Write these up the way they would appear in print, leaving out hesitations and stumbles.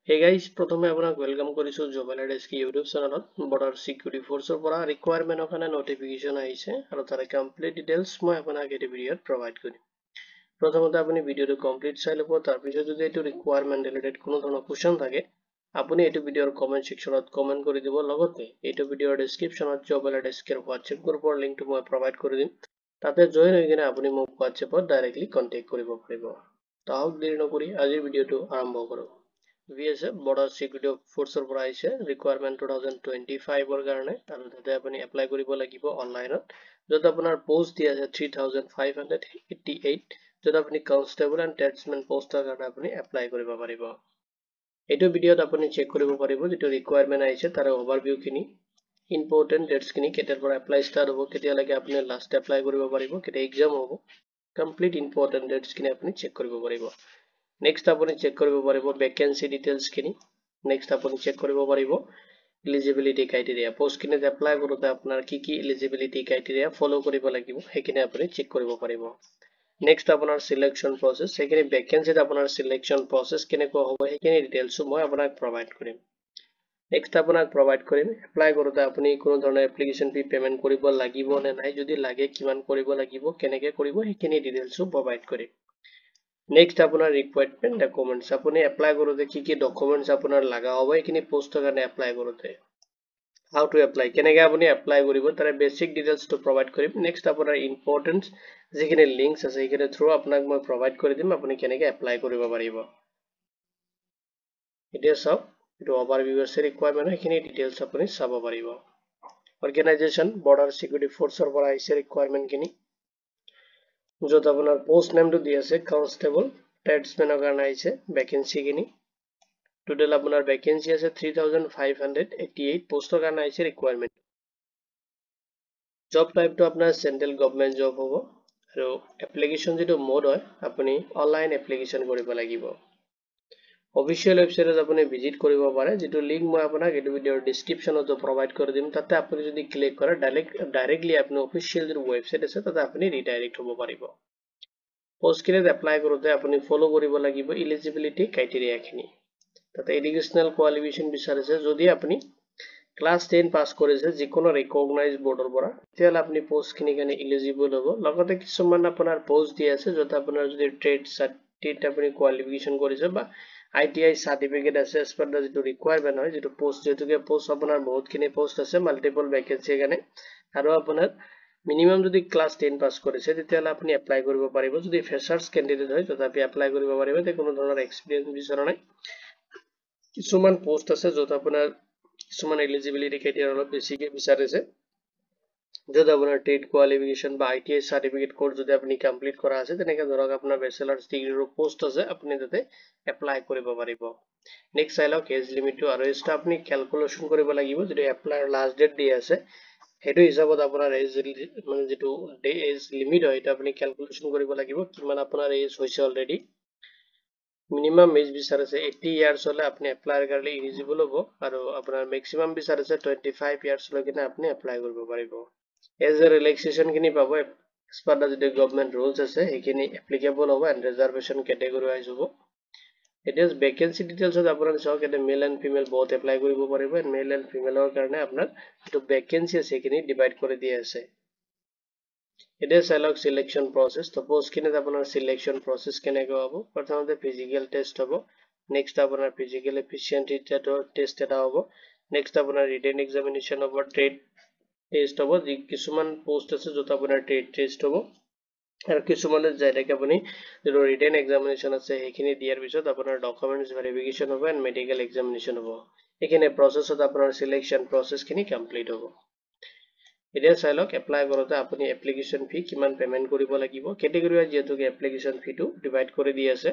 Hey guys, প্ৰথমে আপোনাক welcome কৰিছো জব এলাইডেস্ক ইউটিউব চেনেলত বৰ্ডাৰ সিকিউৰিটি ফোৰ্সৰ পৰা ৰিকুৱাৰমেন্টৰ কাৰণে নটিফিকেশন আহিছে আৰু তাৰে কমপ্লিট ডিটেইলছ মই আপোনাক এই ভিডিঅ'ত প্ৰভাইড কৰিম। প্ৰথমতে আপুনি ভিডিঅ'টো কমপ্লিট চাই ল'ব, তাৰ পিছত যদি এইটো ৰিকুৱাৰমেন্ট ৰিলেটেড কোনো ধৰণৰ কোৱেশ্চন থাকে আপুনি এইটো ভিডিঅ'ৰ কমেন্ট সেকশনত কমেন্ট কৰি দিব। লগতে এইটো ভিডিঅ'ৰ ডেসক্ৰিপচনত জব এলাইডেস্কৰ হোৱাটছএপ গ্ৰুপৰ লিংকটো মই প্ৰভাইড কৰি দিম। তাতে জয়েন হৈ কিনে আপুনি মোক হোৱাটছএপত ডাইৰেক্টলি কন্টেক্ট কৰিব পাৰিব। তাহক দেৰি নকৰি আজিৰ ভিডিঅ'টো আৰম্ভ কৰোঁ। VSF বৰ্ডাৰ সিকিউৰিটি ফোৰ্সৰ পৰা আহিছে ৰিকুৱাৰমেন্ট 2025 কাৰণে আৰু তাতে আপুনি এপ্লাই কৰিব লাগিব অনলাইনত, য'ত আপোনাৰ পোষ্ট দিয়া আছে 3588, য'ত আপুনি কনষ্টেবল এণ্ড টেটছমেন পোষ্টৰ কাৰণে আপুনি এপ্লাই কৰিব পাৰিব। এইটো ভিডিঅ'ত আপুনি চেক কৰিব পাৰিব যিটো ৰিকুৱাৰমেন্ট আহিছে তাৰে অভাৰভিউ খিনি, ইম্পৰ্টেন্ট ডেটছ খিনি, কেতিয়াৰ পৰা এপ্লাই ষ্টাৰ্ট হ'ব, কেতিয়ালৈকে আপুনি লাষ্ট এপ্লাই কৰিব পাৰিব, কেতিয়া এক্সাম হ'ব, কমপ্লিট ইম্পৰ্টেন্ট ডেটছ খিনি আপুনি চেক কৰিব পাৰিব। নেক্সট আপুনি চেক কৰিব পাৰিব ভ্যাকেন্সি ডিটেইলছ খিনি। নেক্সট আপুনি চেক কৰিব পাৰিব এলিজিবিলিটি ক্ৰাইটেৰিয়া, পোষ্টখিনিত এপ্লাই কৰোঁতে আপোনাৰ কি এলিজিবিলিটি ক্ৰাইটেৰিয়া ফলো কৰিব লাগিব সেইখিনি আপুনি চেক কৰিব পাৰিব। নেক্সট আপোনাৰ সিলেকশন প্ৰসেস, সেইখিনি ভ্যাকেন্সিত আপোনাৰ সিলেকশন প্ৰসেস কেনেকুৱা হ'ব সেইখিনি ডিটেইলছ মই আপোনাক প্ৰভাইড কৰিম। নেক্সট আপোনাক প্ৰভাইড কৰিম এপ্লাই কৰোঁতে আপুনি কোনো ধৰণৰ এপ্লিকেশন ফি পেমেন্ট কৰিব লাগিব নে নাই, যদি লাগে কিমান কৰিব লাগিব, কেনেকৈ কৰিব সেইখিনি ডিটেইলছ প্ৰভাইড কৰিম। নেক্সট আপোনাৰ ৰিকুৱাৰমেন্ট ডকুমেন্টস, আপুনি এপ্লাই কৰোঁতে কি ডকুমেন্টস আপোনাৰ লাগা হ'ব এইখিনি পোষ্টৰ কাৰণে এপ্লাই কৰোঁতে, হাউ টু এপ্লাই, কেনেকৈ আপুনি এপ্লাই কৰিব তাৰে বেসিক ডিটেইলছটো প্ৰভাইড কৰিম। নেক্সট আপোনাৰ ইম্পৰ্টেন্ট যিখিনি লিংকছ আছে সেইখিনি থ্ৰু আপোনাক মই প্ৰভাইড কৰি দিম আপুনি কেনেকৈ এপ্লাই কৰিব পাৰিব। এতিয়া চাওক এইটো অভাৰভিউ আছে ৰিকুৱাৰমেন্ট, সেইখিনি ডিটেইলছ আপুনি চাব পাৰিব। অৰ্গেনাইজেশ্যন বৰ্ডাৰ সিকিউৰিটি ফোৰ্সৰ পৰা আহিছে ৰিকুৱাৰমেন্ট খিনি, য'ত আপোনাৰ পোষ্ট নেমটো দি আছে কনষ্টেবল টেটছমেনৰ কাৰণে আহিছে ভ্যাকেন্সি খিনি। টোটেল আপোনাৰ ভ্যাকেন্সি আছে 3588 পোষ্টৰ কাৰণে আহিছে ৰিকুৱাৰমেন্ট। জব টাইপটো আপোনাৰ সেন্ট্ৰেল গভৰ্নমেন্ট জব হ'ব আৰু এপ্লিকেশন যিটো মোড হয় আপুনি অনলাইন এপ্লিকেশন কৰিব লাগিব। অফিচিয়েল ৱেবছাইটত আপুনি ভিজিট কৰিব পাৰে, যিটো লিংক মই আপোনাক এইটো ভিডিঅ'ৰ ডেসক্ৰিপচনতো প্ৰভাইড কৰি দিম। তাতে আপুনি যদি ক্লিক কৰে ডাইৰেক্টলি আপুনি অফিচিয়েল যিটো ৱেবছাইট আছে তাতে আপুনি ৰিডাইৰেক্ট হ'ব পাৰিব। পোষ্টখিনিত এপ্লাই কৰোঁতে আপুনি ফলো কৰিব লাগিব এলিজিবিলিটি ক্ৰাইটেৰিয়াখিনি। তাতে এডুকেশনাল কোৱালিফিকেশন বিচাৰিছে, যদি আপুনি ক্লাছ 10 পাছ কৰিছে যিকোনো ৰিকগনাইজ বৰ্ডৰ পৰা তেতিয়াহ'লে আপুনি পোষ্টখিনিৰ কাৰণে এলিজিবল হ'ব। লগতে কিছুমান আপোনাৰ পোষ্ট দি আছে য'ত আপোনাৰ যদি ট্ৰেড আপুনি কোৱালিফিকেশন কৰিছে বা ITI সাৰ্টিফিকেট আছে এজ পাৰ যিটো ৰিকুৱাৰমেন্ট হয়, যিটো পোষ্ট যিহেতুকে পোষ্ট আপোনাৰ বহুতখিনি পোষ্ট আছে মাল্টিপল ভ্যাকেন্সিৰ কাৰণে, আৰু আপোনাৰ মিনিমাম যদি ক্লাছ 10 পাছ কৰিছে তেতিয়াহ'লে আপুনি এপ্লাই কৰিব পাৰিব। যদি ফ্ৰেছাৰ্ছ কেণ্ডিডেট হয় তথাপি এপ্লাই কৰিব পাৰিব, তে কোনো ধৰণৰ এক্সপিৰিয়েঞ্চ বিচৰা নাই। কিছুমান পোষ্ট আছে য'ত আপোনাৰ কিছুমান এলিজিবিলিটি ক্ৰাইটেৰিয়া অলপ বেছিকে বিচাৰিছে, য'ত আপোনাৰ ট্ৰেড কোৱালিফিকেশন বা ITI সাৰ্টিফিকেট কোৰ্স যদি আপুনি কমপ্লিট কৰা আছে, তেনেকে ধৰক আপোনাৰ বেচেলাৰ্ছ ডিগ্ৰীৰ পোষ্ট আছে আপুনি তাতে এপ্লাই কৰিব পাৰিব। নেক্সট চাই লওক এজ লিমিটটো, আৰু এজটো আপুনি ক্যালকুলেশন কৰিব লাগিব, যিটো এপ্লাইৰ লাষ্ট ডেট দি আছে সেইটো হিচাপত আপোনাৰ এজ মানে যিটো এজ লিমিট হয় এটা আপুনি ক্যালকুলেশন কৰিব লাগিব, কিমান আপোনাৰ এজ হৈছে অলৰেডি। মিনিমাম এজ বিচাৰিছে 80 ইয়াৰ্ছ হলে আপুনি এপ্লাইৰ কাৰণে এলিজিবল হ'ব, আৰু আপোনাৰ মেক্সিমাম বিচাৰিছে 25 ইয়াৰ্ছ লৈকে আপুনি এপ্লাই কৰিব পাৰিব। এজ এ ৰিলেক্সেশ্যন খিনি পাব এজ পাৰ দা যিটো গভৰ্নমেন্ট ৰুলছ আছে সেইখিনি এপ্লিকেবল হ'ব এণ্ড ৰিজাৰ্ভেশ্যন কেটেগৰী ৱাইজ হ'ব। এতিয়া ভ্যাকেন্সি ডিটেইলছত আপোনাৰ চাওক এতিয়া মেল এণ্ড ফিমেল বহুত এপ্লাই কৰিব পাৰিব, মেল এণ্ড ফিমেলৰ কাৰণে আপোনাৰ যিটো ভ্যাকেন্সি আছে সেইখিনি ডিভাইড কৰি দিয়া আছে। এতিয়া চাই লওক সিলেকশন প্ৰসেস, তো পোষ্টখিনিত আপোনাৰ সিলেকশন প্ৰসেস কেনেকৈ হ'ব। প্ৰথমতে ফিজিকেল টেষ্ট হ'ব, নেক্সট আপোনাৰ ফিজিকেল এফিচিয়েন্সি টেষ্ট এটা হ'ব, নেক্সট আপোনাৰ ৰিটেন এক্সামিনেশ্যন হ'ব, ট্ৰেড টেষ্ট হ'ব, যি কিছুমান পোষ্ট আছে য'ত আপোনাৰ ট্ৰেড টেষ্ট হ'ব, আৰু কিছুমানত ডাইৰেক্ট আপুনি যিটো ৰিটেন এক্সামিনেশ্যন আছে সেইখিনি দিয়াৰ পিছত আপোনাৰ ডকুমেন্টছ ভেৰিফিকেশ্যন হ'ব এণ্ড মেডিকেল এক্সামিনেশ্যন হ'ব। এইখিনি প্ৰসেছত আপোনাৰ সিলেকশন প্ৰসেসখিনি কমপ্লিট হ'ব। এতিয়া চাই লওক এপ্লাই কৰোঁতে আপুনি এপ্লিকেশন ফি কিমান পেমেন্ট কৰিব লাগিব। কেটেগৰী ৱাইজ যিহেতুকে এপ্লিকেশন ফিটো ডিভাইড কৰি দি আছে,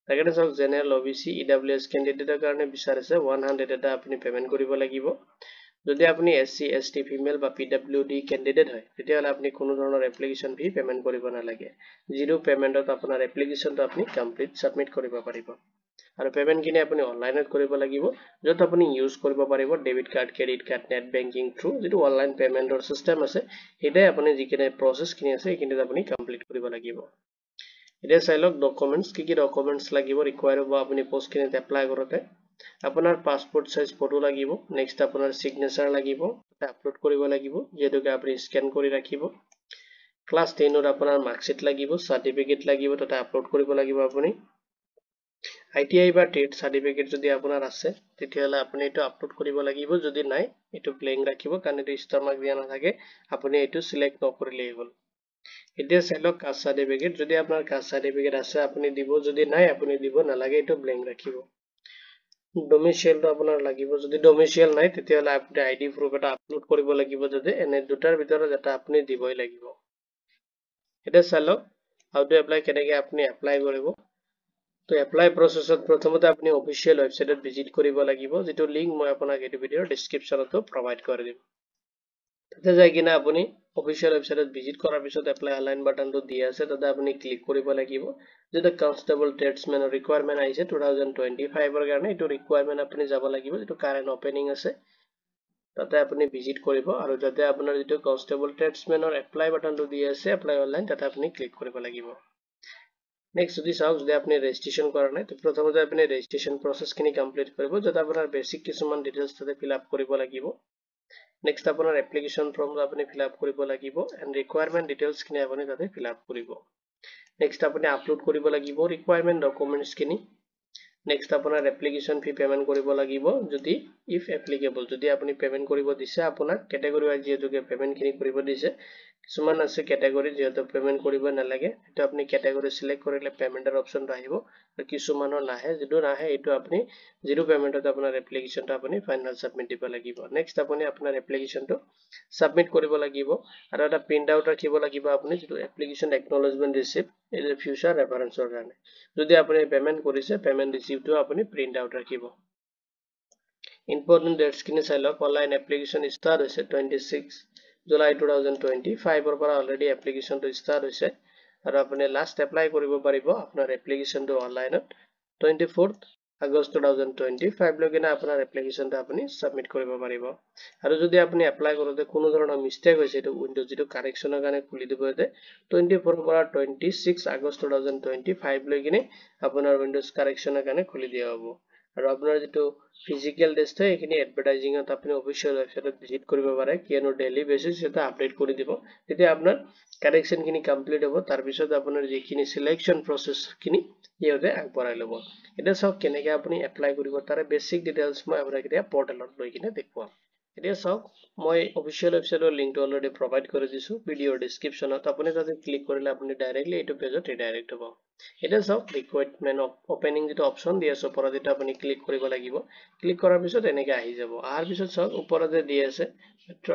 তাকে চাওক জেনেৰেল OBC EWS কেণ্ডিডেটৰ কাৰণে বিচাৰিছে 100 এটা আপুনি পেমেন্ট কৰিব লাগিব। যদি আপুনি SC ST ফিমেল বা PWD কেণ্ডিডেট হয় তেতিয়াহ'লে আপুনি কোনো ধৰণৰ এপ্লিকেশন ফি পেমেন্ট কৰিব নালাগে, জিৰো পেমেন্টত আপোনাৰ এপ্লিকেশনটো আপুনি কমপ্লিট সাবমিট কৰিব পাৰিব। আৰু পেমেন্টখিনি আপুনি অনলাইনত কৰিব লাগিব, য'ত আপুনি ইউজ কৰিব পাৰিব debit card, credit card, net banking through যিটো অনলাইন পেমেন্টৰ সিস্টেম আছে সেইটাই আপুনি যিখিনি প্ৰসেসখিনি আছে সেইখিনিত আপুনি কমপ্লিট কৰিব লাগিব। এতিয়া চাই লওক ডকুমেন্টছ কি ডকুমেন্টছ লাগিব ৰিকুৱায়াৰ হ'ব আপুনি পোষ্টখিনিত এপ্লাই কৰোঁতে। আপোনাৰ পাসপোৰ্ট সাইজ ফটো লাগিব নেক্সট আপোনাৰ সিগনেচাৰ লাগিব এটা আপলোড কৰিব লাগিব যেটোকে আপুনি স্ক্যান কৰি ৰাখিব ক্লাস 10 ৰ আপোনাৰ মাৰ্কশিট লাগিব সাৰ্টিফিকেট লাগিব তাতে আপলোড কৰিব লাগিব আপুনি ITI বা টেট সাৰ্টিফিকেট যদি আপোনাৰ আছে তেতিয়ালে আপুনি এটো আপলোড কৰিব লাগিব যদি নাই এটো ব্ল্যাঙ্ক ৰাখিব কাৰণ এটো ষ্টাৰ মাৰ্ক দিয়া নাথাকে আপুনি এটো সিলেক্ট নকৰিলেই হ'ল এতিয়া চাইলক কাষ্ট সাৰ্টিফিকেট যদি আপোনাৰ কাষ্ট সাৰ্টিফিকেট আছে আপুনি দিব যদি নাই আপুনি দিব নালাগে এটো ব্ল্যাঙ্ক ৰাখিব ডোমিসাইল তো আপোনাৰ লাগিব যদি ডোমিসাইল নাই তেতিয়ালে আপুনি আইডি প্ৰুফ এটা আপলোড কৰিব লাগিব যদি এনে দুটাৰ ভিতৰত এটা আপুনি দিবই লাগিব এটা চালক হাউ টু এপ্লাই কেনেকৈ আপুনি এপ্লাই কৰিব তো এপ্লাই প্ৰসেছত প্ৰথমতে আপুনি অফিচিয়েল ওয়েবসাইটত ভিজিট কৰিব লাগিব যেটো লিংক মই আপোনাক এই ভিডিওৰ ডেসক্ৰিপচনতো প্ৰভাইড কৰি দিম তাতে যাই কিনা আপুনি অফিচিয়েল ওয়েবসাইটত ভিজিট কৰাৰ পিছত এপ্লাই অনলাইন বাটনটো দিয়া আছে তাতে আপুনি ক্লিক কৰিব লাগিব যেটা কনস্টেবল ট্ৰেডসম্যানৰ ৰিকুৱাৰমেন্ট আহিছে 2025 ৰ কাৰণে এটো ৰিকুৱাৰমেন্ট আপুনি যাব লাগিব যেটো কাৰেন্ট ওপেনিং আছে তাতে আপুনি ভিজিট কৰিব আৰু তাতে আপোনাৰ যেটো কনস্টেবল ট্ৰেডসম্যানৰ এপ্লাই বাটনটো দিয়া আছে এপ্লাই অনলাইন তাতে আপুনি ক্লিক কৰিব লাগিব নেক্সট যদি চাওক যদি আপুনি ৰেজিষ্ট্ৰেচন কৰা নাই তো প্ৰথমতে আপুনি ৰেজিষ্ট্ৰেচন প্ৰসেছখিনি কমপ্লিট কৰিব যাতে আপোনাৰ বেসিক কিছুমান ডিটেইলছ তাতে ফিল আপ কৰিব লাগিব নেক্সট আপোনাৰ এপ্লিকেশন ফৰ্ম আপুনি ফিল আপ কৰিব লাগিব এন্ড ৰিকুৱাৰমেন্ট ডিটেইলছ খিনি আপুনি তাতে ফিল আপ কৰিব নেক্সট আপুনি আপলোড কৰিব লাগিব ৰিকুৱাৰমেন্ট ডকুমেন্টছ খিনি নেক্সট আপোনাৰ এপ্লিকেশন ফি পেমেন্ট কৰিব লাগিব যদি ইফ এপ্লিকেবল যদি আপুনি পেমেন্ট কৰিব দিছে আপোনাক ক্যাটাগৰি ওয়াইজ যেটোকে পেমেন্ট খিনি কৰিব দিছে কিছুমান আছে ক্যাটাগৰি যেটো পেমেন্ট কৰিব নালাগে এটা আপুনি ক্যাটাগৰি সিলেক্ট কৰিলে পেমেন্টৰ অপচন আহিব আৰু কিছুমানৰ নাহে যেটো নাহে এটো আপুনি জিৰো পেমেন্টত আপোনাৰ এপ্লিকেশনটো আপুনি ফাইনাল সাবমিট দিব লাগিব নেক্সট আপুনি আপোনাৰ এপ্লিকেশনটো সাবমিট কৰিব লাগিব আৰু এটা প্ৰিন্ট আউট ৰাখিব লাগিব আপুনি যেটো application acknowledgement receipt is a future ৰেফাৰেন্সৰ কাৰণে যদি আপুনি পেমেন্ট কৰিছে পেমেন্ট ৰিসিপ্টটো আপুনি প্ৰিন্ট আউট ৰাখিব ইম্পৰ্টেন্ট ডেটস খিনি চাই লওক অনলাইন এপ্লিকেশন স্টাৰ্ট হৈছে 26 জুলাই 2025 ৰ পৰা অলৰেডি এপ্লিকেশনটো স্টাৰ্ট হৈছে আৰু আপুনি লাষ্ট এপ্লাই কৰিব পাৰিব আপোনাৰ এপ্লিকেশনটো অনলাইনত 24th আগষ্ট 2025 লৈকে আপোনাৰ এপ্লিকেশনটো আপুনি সাবমিট কৰিব পাৰিব আৰু যদি আপুনি এপ্লাই কৰোতে কোনো ধৰণৰ মিস্টেক হৈছে এটো উইন্ডোজ যেটো কাৰেকচনৰ কাৰণে খুলি দিব এতে 24 পৰা 26 আগষ্ট 2025 লৈকে আপোনাৰ উইন্ডোজ কাৰেকচনৰ কাৰণে খুলি দিয়া হ'ব আৰু আপোনাৰ যেটো ফিজিক্যাল টেষ্ট হয় এখিনি এডভাৰটাইজিংত আপুনি অফিচিয়েল ওয়েবসাইটত ভিজিট কৰিব পাৰে কিয়নো ডেইলি বেসিস এটা আপডেট কৰি দিব তেতিয়া আপোনাৰ কাৰেকচন খিনি কমপ্লিট হ'ব তাৰ পিছত আপোনাৰ যিখিনি সিলেকশন প্ৰসেস খিনি ইহতে আগবঢ়াই ল'ব এটা সব কেনেকৈ আপুনি এপ্লাই কৰিব তাৰে বেসিক ডিটেইলছ মই আপোনাক এতিয়া পৰ্টেলত লৈ কিনে দেখুৱাম এতিয়া সব মই অফিচিয়েল ওয়েবসাইটৰ লিংকটো অলৰেডি প্ৰভাইড কৰি দিছো ভিডিওৰ ডেসক্ৰিপচনত আপুনি তাতে ক্লিক কৰিলে আপুনি ডাইৰেক্টলি এটো পেজত ৰিডাইৰেক্ট হ'ব এটা সব ৰিকুৱাৰমেন্ট ওপেনিং যেটো অপচন দি আছে ওপৰত এটা আপুনি ক্লিক কৰিব লাগিব ক্লিক কৰাৰ পিছত এনেকৈ আহি যাব আহাৰ পিছত সব ওপৰতে দি আছে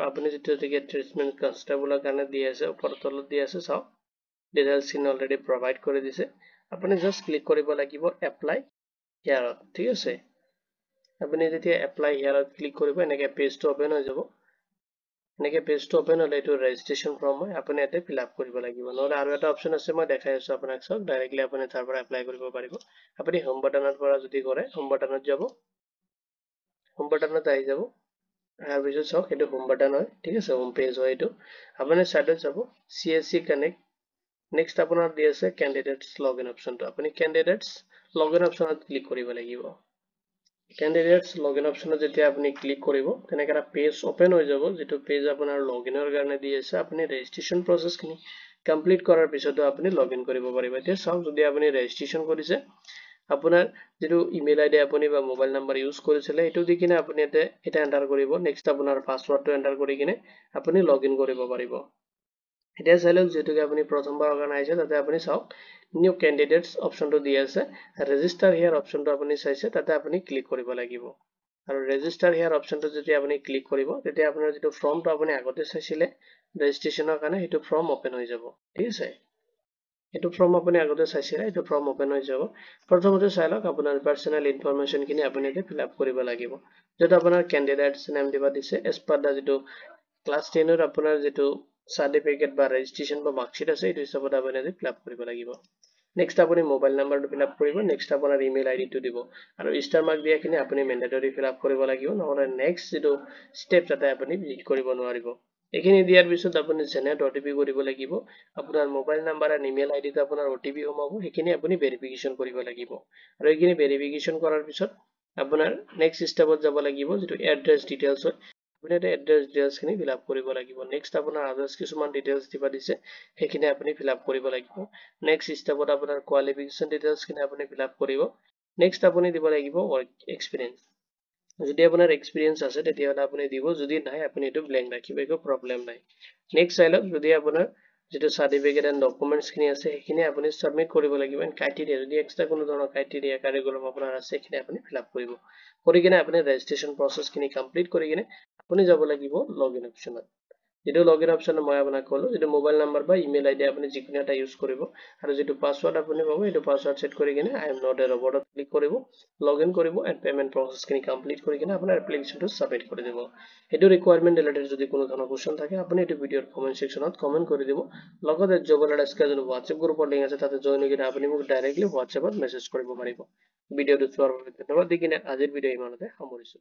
আপুনি যেটো টিকেট ট্ৰিটমেন্ট কনস্টেবলৰ কাৰণে দি আছে ওপৰত তলত দি আছে সব ডিটেইলছ খিনি অলৰেডি প্ৰভাইড কৰি দিছে আপুনি জাস্ট ক্লিক কৰিব লাগিব এপ্লাই হিয়াৰত ঠিক আছে আপুনি যেতিয়া এপ্লাই হিয়াৰত ক্লিক কৰিব এনেকৈ পেজটো ওপেন হৈ যাব এনেকৈ পেজটো ওপেন হলে এটো ৰেজিষ্ট্ৰেচন ফৰ্ম হয় আপুনি এতে ফিল আপ কৰিব লাগিব নহলে আৰু এটা অপচন আছে মই দেখাই আছো আপোনাক সব ডাইৰেক্টলি আপুনি তাৰ পৰা এপ্লাই কৰিব পাৰিব আপুনি হোম বাটনৰ পৰা যদি কৰে হোম বাটনত যাব হোম বাটনত আহি যাব আৰু পিছত সব এটো হোম বাটন হয় ঠিক আছে হোম পেজ হয় এটো আপুনি সাইডত যাব CSC কানেক্ট নেক্সট আপোনাৰ দি আছে ক্যান্ডিডেটস লগইন অপচনটো আপুনি ক্যান্ডিডেটস লগইন অপচনত ক্লিক কৰিব লাগিব ক্যান্ডিডেটস লগইন অপচনত যেতিয়া আপুনি ক্লিক কৰিব তেনেকৈ এটা পেজ ওপেন হৈ যাব যেটো পেজ আপোনাৰ লগইনৰ কাৰণে দি আছে আপুনি ৰেজিষ্ট্ৰেচন প্ৰসেছখিনি কমপ্লিট কৰাৰ পিছতো আপুনি লগইন কৰিব পাৰিব এতিয়া সব যদি আপুনি ৰেজিষ্ট্ৰেচন কৰিছে আপোনাৰ যেটো ইমেইল আইডি আপুনি বা মোবাইল নাম্বাৰ ইউজ কৰিছিলে এটো দি কিনে আপুনি এটা এন্টাৰ কৰিব নেক্সট আপোনাৰ পাসওয়াৰ্ডটো এন্টাৰ কৰি কিনে আপুনি লগইন কৰিব পাৰিব এতিয়া চাইলক যেটোকে আপুনি প্ৰথমবাৰৰ কাৰণে আহিছে তাতে আপুনি চাওক নিউ ক্যান্ডিডেটস অপচনটো দি আছে ৰেজিষ্টাৰ হিয়াৰ অপচনটো আপুনি চাইছে তাতে আপুনি ক্লিক কৰিব লাগিব আৰু ৰেজিষ্টাৰ হিয়াৰ অপচনটো যেতিয়া আপুনি ক্লিক কৰিব তেতিয়া আপোনাৰ যেটো ফৰ্মটো আপুনি আগতে চাইছিলে ৰেজিষ্ট্ৰেচনৰ কাৰণে হেতু ফৰ্ম ওপেন হৈ যাব ঠিক আছে এটো ফৰ্ম আপুনি আগতে চাইছিলে এটো ফৰ্ম ওপেন হৈ যাব প্ৰথমতে চাইলক আপোনাৰ পাৰ্সোনাল ইনফৰমেশন খিনি আপুনি এতে ফিল আপ কৰিব লাগিব যেটো আপোনাৰ ক্যান্ডিডেটস নেম দিবা দিছে এজ পাৰ দা যেটো ক্লাস 10 ৰ আপোনাৰ যেটো সাৰ্টিফিকেট বা ৰেজিষ্ট্ৰেচন বা মাৰ্কশিট আছে এটো হিচাপত আপুনি এতে ফিল আপ কৰিব লাগিব নেক্সট আপুনি মোবাইল নাম্বাৰটো ফিল আপ কৰিব নেক্সট আপোনাৰ ইমেইল আইডিটো দিব আৰু ষ্টাৰ মাৰ্ক দিয়াখিনি আপুনি মেন্ডেটৰি ফিল আপ কৰিব লাগিব নহলে নেক্সট যেটো স্টেপ তাতে আপুনি ভিজিট কৰিব নোৱাৰিব এখিনি দিয়াৰ পিছত আপুনি জেনাৰেট ওটিপি কৰিব লাগিব আপোনাৰ মোবাইল নাম্বাৰ আৰু ইমেইল আইডিটো আপোনাৰ ওটিপি সোমাব এখিনি আপুনি ভেৰিফিকেশন কৰিব লাগিব আৰু এখিনি ভেৰিফিকেশন কৰাৰ পিছত আপোনাৰ নেক্সট স্টেপত যাব লাগিব যেটো এড্ৰেছ ডিটেইলছ হয় আপুনি এটা এড্ৰেছ ডিটেইলছ খিনি ফিল আপ কৰিব লাগিব নেক্সট আপোনাৰ আদাৰ্স কিছুমান ডিটেইলছ দিবা দিছে সেইখিনি আপুনি ফিল আপ কৰিব লাগিব নেক্সট স্টেপত আপোনাৰ কোৱালিফিকেশন ডিটেইলছ খিনি আপুনি ফিল আপ কৰিব নেক্সট আপুনি দিব লাগিব ওয়াৰ্ক এক্সপেৰিয়েন্স যদি আপোনাৰ এক্সপেৰিয়েন্স আছে তেতিয়াহলে আপুনি দিব যদি নাই আপুনি এটো ব্ল্যাঙ্ক ৰাখিব একো প্ৰবলেম নাই নেক্সট চাইলক যদি আপোনাৰ যেটো সাৰ্টিফিকেট এন্ড ডকুমেন্টস খিনি আছে সেইখিনি আপুনি সাবমিট কৰিব লাগিব এন্ড ক্ৰাইটেৰিয়া যদি এক্সট্ৰা কোনো ধৰণৰ ক্ৰাইটেৰিয়া কাৰিকুলাম আপোনাৰ আছে সেইখিনি আপুনি ফিল আপ কৰিব কৰি কিনে আপুনি ৰেজিষ্ট্ৰেচন প্ৰসেস খিনি কমপ্লিট কৰি কিনে আপুনি যাব লাগিব লগইন অপচনত যেটো লগইন অপচন মই আপোনাক কলো যেটো মোবাইল নাম্বাৰ বা ইমেইল আইডি আপুনি যিকোনো এটা ইউজ কৰিব আৰু যেটো পাসওয়াৰ্ড আপুনি পাব এটো পাসওয়াৰ্ড সেট কৰি কিনে আই এম নট এ ৰবটত ক্লিক কৰিব লগইন কৰিব এন্ড পেমেন্ট প্ৰসেস খিনি কমপ্লিট কৰি কিনে আপোনাৰ এপ্লিকেশনটো সাবমিট কৰি দিব এটো ৰিকোয়াৰমেন্ট ৰিলেটেড যদি কোনো ধৰণৰ কোৱেশ্চন থাকে আপুনি এটো ভিডিওৰ কমেন্ট সেকশনত কমেন্ট কৰি দিব লগতে জবৰ এডাস্কাৰ যদি WhatsApp গ্ৰুপৰ লিংক আছে তাতে জয়েন হৈ কিনে আপুনি মোক ডাইৰেক্টলি WhatsAppত মেছেজ কৰিব পাৰিব ভিডিওটো চোৱাৰ বাবে ধন্যবাদ দি কিনে আজিৰ ভিডিও ইমানতে সামৰিছো